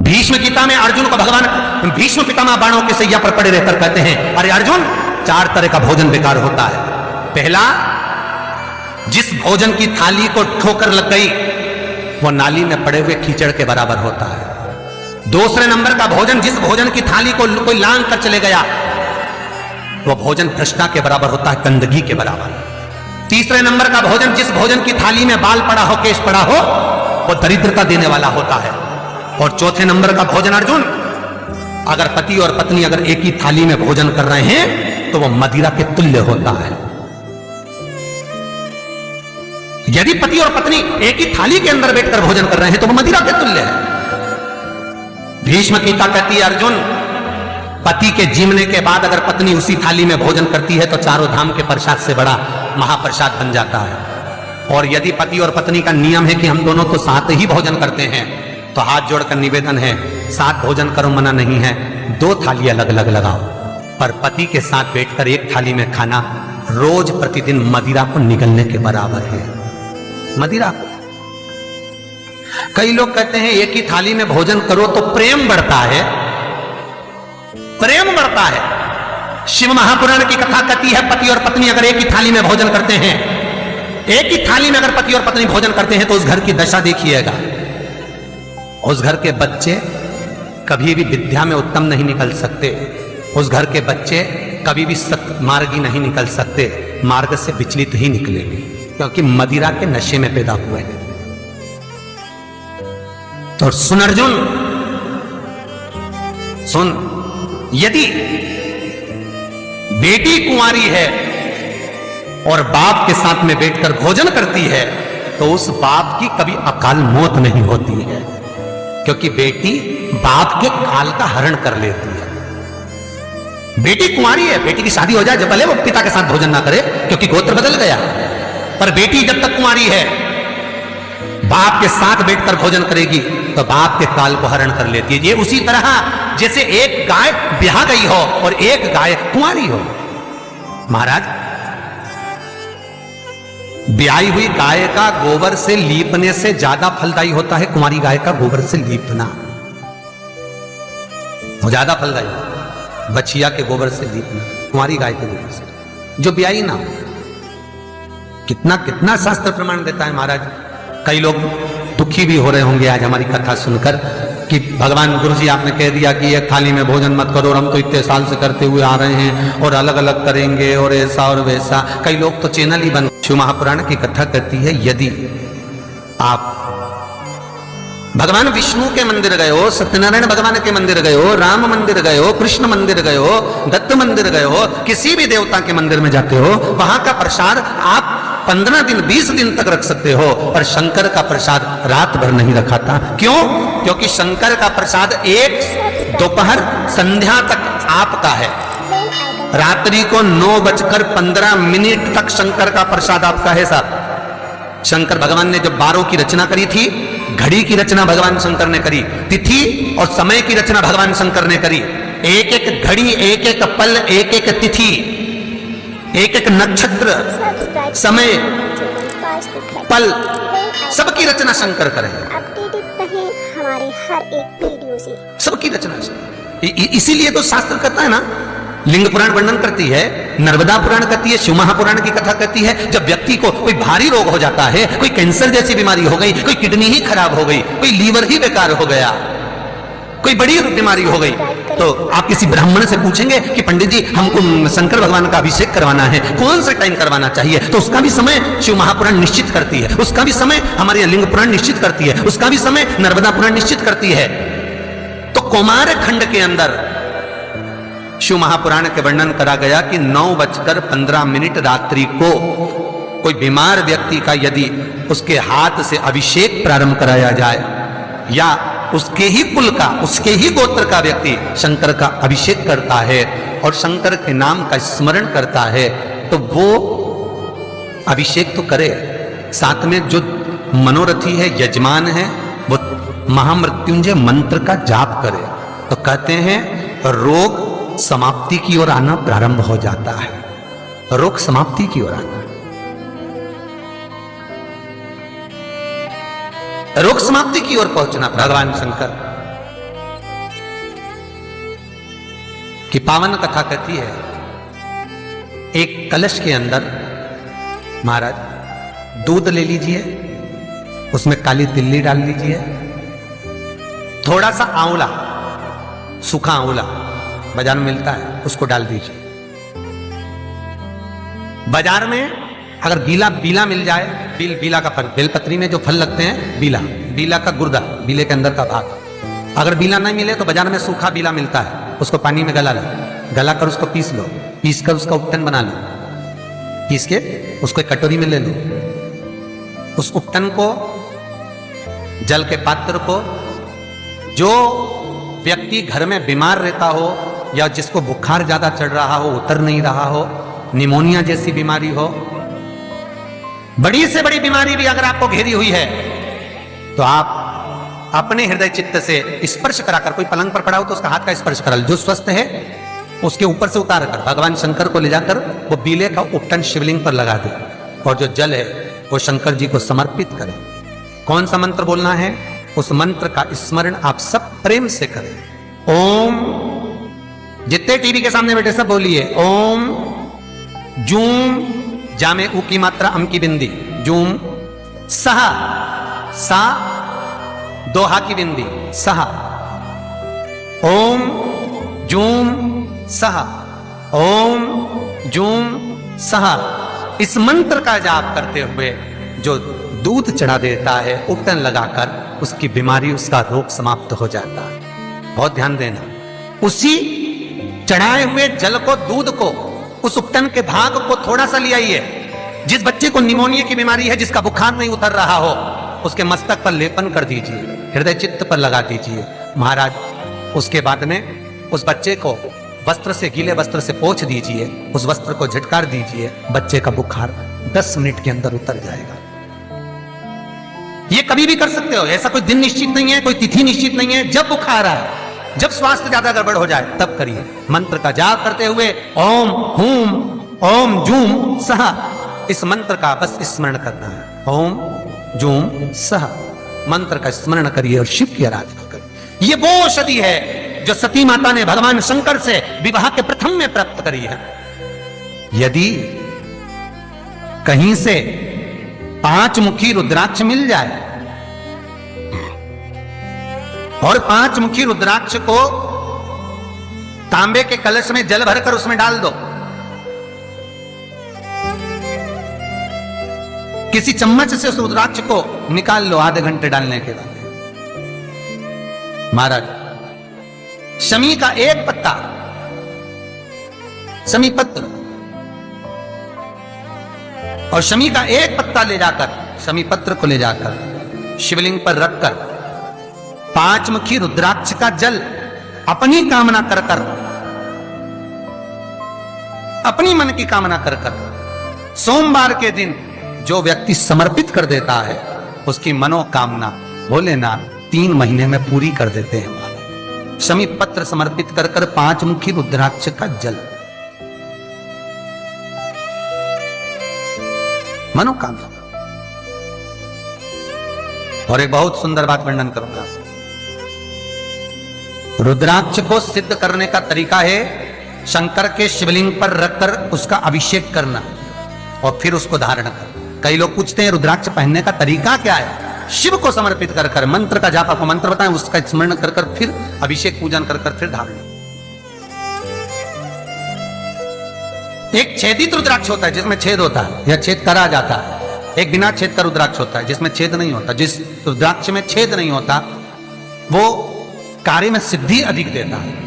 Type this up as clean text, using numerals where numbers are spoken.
भीष्म गीता में अर्जुन को भगवान भीष्म पितामह बाणों के सैया पर पड़े रहकर कहते हैं, अरे अर्जुन, 4 तरह का भोजन बेकार होता है। पहला, जिस भोजन की थाली को ठोकर लग गई वो नाली में पड़े हुए कीचड़ के बराबर होता है। दूसरे नंबर का भोजन, जिस भोजन की थाली को कोई लांग कर चले गया वो भोजन भ्रष्टा के बराबर होता है, गंदगी के बराबर। तीसरे नंबर का भोजन, जिस भोजन की थाली में बाल पड़ा हो, केश पड़ा हो, वो दरिद्रता देने वाला होता है। और चौथे नंबर का भोजन अर्जुन, अगर पति और पत्नी अगर एक ही थाली में भोजन कर रहे हैं तो वो मदिरा के तुल्य होता है। यदि पति और पत्नी एक ही थाली के अंदर बैठकर भोजन कर रहे हैं तो वो मदिरा के तुल्य है। भीष्म गीता कहती है, अर्जुन, पति के जीवने के बाद अगर पत्नी उसी थाली में भोजन करती है तो चारों धाम के प्रसाद से बड़ा महाप्रसाद बन जाता है। और यदि पति और पत्नी का नियम है कि हम दोनों तो साथ ही भोजन करते हैं तो हाथ जोड़कर निवेदन है, साथ भोजन करो, मना नहीं है, 2 थाली अलग अलग लगाओ, पर पति के साथ बैठकर एक थाली में खाना रोज प्रतिदिन मदिरा को निगलने के बराबर है। मदिरा को कई लोग कहते हैं एक ही थाली में भोजन करो तो प्रेम बढ़ता है, प्रेम बढ़ता है। शिव महापुराण की कथा कहती है, पति और पत्नी अगर एक ही थाली में भोजन करते हैं, एक ही थाली में अगर पति और पत्नी भोजन करते हैं तो उस घर की दशा देखिएगा। उस घर के बच्चे कभी भी विद्या में उत्तम नहीं निकल सकते, उस घर के बच्चे कभी भी सत्मार्गी नहीं निकल सकते, मार्ग से विचलित ही निकलेंगे, क्योंकि मदिरा के नशे में पैदा हुए हैं। तो सुन अर्जुन, सुन, यदि बेटी कुंवारी है और बाप के साथ में बैठकर भोजन करती है तो उस बाप की कभी अकाल मौत नहीं होती है, क्योंकि बेटी बाप के काल का हरण कर लेती है। बेटी कुंवारी है, बेटी की शादी हो जाए जब भले वो पिता के साथ भोजन ना करे क्योंकि गोत्र बदल गया, पर बेटी जब तक कुंवारी है बाप के साथ बैठकर भोजन करेगी तो बाप के काल को हरण कर लेती है। ये उसी तरह जैसे एक गाय ब्याह गई हो और एक गाय कुंवारी हो। महाराज, ब्याही हुई गाय का गोबर से लीपने से ज्यादा फलदायी होता है कुंवारी गाय का गोबर से लीपना, वो ज्यादा फलदायी। बछिया के गोबर से लीपना, कुंवारी गाय के गोबर से जो ब्याही ना हो। कितना कितना शास्त्र प्रमाण देता है महाराज। कई लोग दुखी भी हो रहे होंगे आज हमारी कथा सुनकर कि भगवान गुरुजी आपने कह दिया कि एक थाली में भोजन मत करो और हम तो इतने साल से करते हुए आ रहे हैं और अलग अलग करेंगे और ऐसा और वैसा। कई लोग तो चैनल ही बंद। शिव महापुराण की कथा कहती है, यदि आप भगवान विष्णु के मंदिर गए हो, सत्यनारायण भगवान के मंदिर गए हो, राम मंदिर गए हो, कृष्ण मंदिर गए हो, दत्त मंदिर गए हो, किसी भी देवता के मंदिर में जाते हो, वहां का प्रसाद आप 15 दिन 20 दिन तक रख सकते हो, पर शंकर का प्रसाद रात भर नहीं रखाता। क्यों? क्योंकि शंकर का प्रसाद एक दोपहर संध्या तक आपका है, रात्रि को 9:15 तक शंकर का प्रसाद आपका है साहब। शंकर भगवान ने जब 12 की रचना करी थी, घड़ी की रचना भगवान शंकर ने करी, तिथि और समय की रचना भगवान शंकर ने करी। एक एक घड़ी, एक एक पल, एक एक तिथि, एक एक नक्षत्र, समय, पल, सबकी रचना शंकर करे। हमारे हर एक वीडियो से सबकी रचना। इसीलिए तो शास्त्र कहता है ना, लिंग पुराण वर्णन करती है, नर्मदा पुराण कहती है, शिव महापुराण की कथा कहती है, जब व्यक्ति को कोई भारी रोग हो जाता है, कोई कैंसर जैसी बीमारी हो गई, कोई किडनी ही खराब हो गई, कोई लीवर ही बेकार हो गया, कोई बड़ी बीमारी हो गई, तो आप किसी ब्राह्मण से पूछेंगे कि पंडित जी हमको शंकर भगवान का अभिषेक करवाना है, कौन सा टाइम करवाना चाहिए? तो उसका भी समय शिव महापुराण निश्चित करती है, उसका भी समय हमारे लिंग पुराण निश्चित करती है, उसका भी समय नर्मदा पुराण निश्चित करती है। तो कौमार खंड के अंदर शिव महापुराण के वर्णन करा गया कि 9:15 रात्रि को कोई बीमार व्यक्ति का यदि उसके हाथ से अभिषेक प्रारंभ कराया जाए या उसके ही कुल का, उसके ही गोत्र का व्यक्ति शंकर का अभिषेक करता है और शंकर के नाम का स्मरण करता है, तो वो अभिषेक तो करे, साथ में जो मनोरथी है, यजमान है, वो महामृत्युंजय मंत्र का जाप करे, तो कहते हैं रोग समाप्ति की ओर आना प्रारंभ हो जाता है। रोग समाप्ति की ओर आना, रोग समाप्ति की ओर पहुंचना। भगवान शंकर कि पावन कथा कहती है एक कलश के अंदर महाराज दूध ले लीजिए, उसमें काली तिल्ली डाल लीजिए, थोड़ा सा आंवला, सूखा आंवला बाजार में मिलता है, उसको डाल दीजिए। बाजार में अगर गीला बीला मिल जाए, बीला का फल, बेलपत्री में जो फल लगते हैं बीला का गुर्दा, बीले के अंदर का भाग, अगर बीला नहीं मिले तो बाजार में सूखा बीला मिलता है, उसको पानी में गला कर उसको पीस लो, पीस कर उसका उपटन बना लो, पीस के उसको एक कटोरी में ले लो। उस उपटन को, जल के पात्र को, जो व्यक्ति घर में बीमार रहता हो या जिसको बुखार ज्यादा चढ़ रहा हो, उतर नहीं रहा हो, निमोनिया जैसी बीमारी हो, बड़ी से बड़ी बीमारी भी अगर आपको घेरी हुई है, तो आप अपने हृदय चित्त से स्पर्श कराकर, कोई पलंग पर पड़ा हो तो उसका हाथ का स्पर्श करा, जो स्वस्थ है उसके ऊपर से उतार कर भगवान शंकर को ले जाकर वो बीले का उपटन शिवलिंग पर लगा दे, और जो जल है वो शंकर जी को समर्पित करें। कौन सा मंत्र बोलना है? उस मंत्र का स्मरण आप सब प्रेम से करें। ओम, जितने टीवी के सामने बैठे सब बोलिए ओम जूम, जामे ऊ की मात्रा अम की बिंदी, जूम, सहा, सा दोहा की बिंदी, सहा, ओम जूम सहा, ओम जूम सहा। इस मंत्र का जाप करते हुए जो दूध चढ़ा देता है उपटन लगाकर, उसकी बीमारी, उसका रोग समाप्त हो जाता है। बहुत ध्यान देना, उसी चढ़ाए हुए जल को, दूध को, उस उपटन के भाग को थोड़ा सा ले आइए। जिस बच्चे को निमोनिया की बीमारी है, जिसका बुखार नहीं उतर रहा हो, उसके मस्तक पर लेपन कर दीजिए, हृदय चित्त पर लगा दीजिए महाराज। उसके बाद में उस बच्चे को वस्त्र से, गीले वस्त्र से पोंछ दीजिए, उस वस्त्र को झटकार दीजिए, बच्चे का बुखार 10 मिनट के अंदर उतर जाएगा। ये कभी भी कर सकते हो, ऐसा कोई दिन निश्चित नहीं है, कोई तिथि निश्चित नहीं है। जब बुखार आए, जब स्वास्थ्य ज्यादा गड़बड़ हो जाए, तब करिए। मंत्र का जाप करते हुए ओम हूम ओम जूम सहा, इस मंत्र का बस स्मरण करना है। ओम जूम सहा मंत्र का स्मरण करिए और शिव की आराधना करिए। ये वो औषधि है जो सती माता ने भगवान शंकर से विवाह के प्रथम में प्राप्त करी है। यदि कहीं से 5 मुखी रुद्राक्ष मिल जाए और 5 मुखी रुद्राक्ष को तांबे के कलश में जल भरकर उसमें डाल दो, किसी चम्मच से उस रुद्राक्ष को निकाल लो आधे घंटे डालने के बाद, महाराज शमी का एक पत्ता, शमी पत्र, और शमी का एक पत्ता ले जाकर, शमी पत्र को ले जाकर शिवलिंग पर रखकर 5 मुखी रुद्राक्ष का जल अपनी कामना कर कर, अपनी मन की कामना कर कर सोमवार के दिन जो व्यक्ति समर्पित कर देता है, उसकी मनोकामना भोलेनाथ 3 महीने में पूरी कर देते हैं। शमी पत्र समर्पित कर कर 5 मुखी रुद्राक्ष का जल, मनोकामना। और एक बहुत सुंदर बात वर्णन करूंगा। रुद्राक्ष को सिद्ध करने का तरीका है शंकर के शिवलिंग पर रखकर उसका अभिषेक करना और फिर उसको धारण करना। कई लोग पूछते हैं रुद्राक्ष पहनने का तरीका क्या है? शिव को समर्पित कर कर मंत्र का जाप, आपको मंत्र बताएं, उसका स्मरण कर कर फिर अभिषेक पूजन कर कर फिर धारण। एक छेदित रुद्राक्ष होता है जिसमें छेद होता है या छेद करा जाता है, एक बिना छेद का रुद्राक्ष होता है जिसमें छेद नहीं होता। जिस रुद्राक्ष में छेद नहीं होता वो कार्य में सिद्धि अधिक देता है।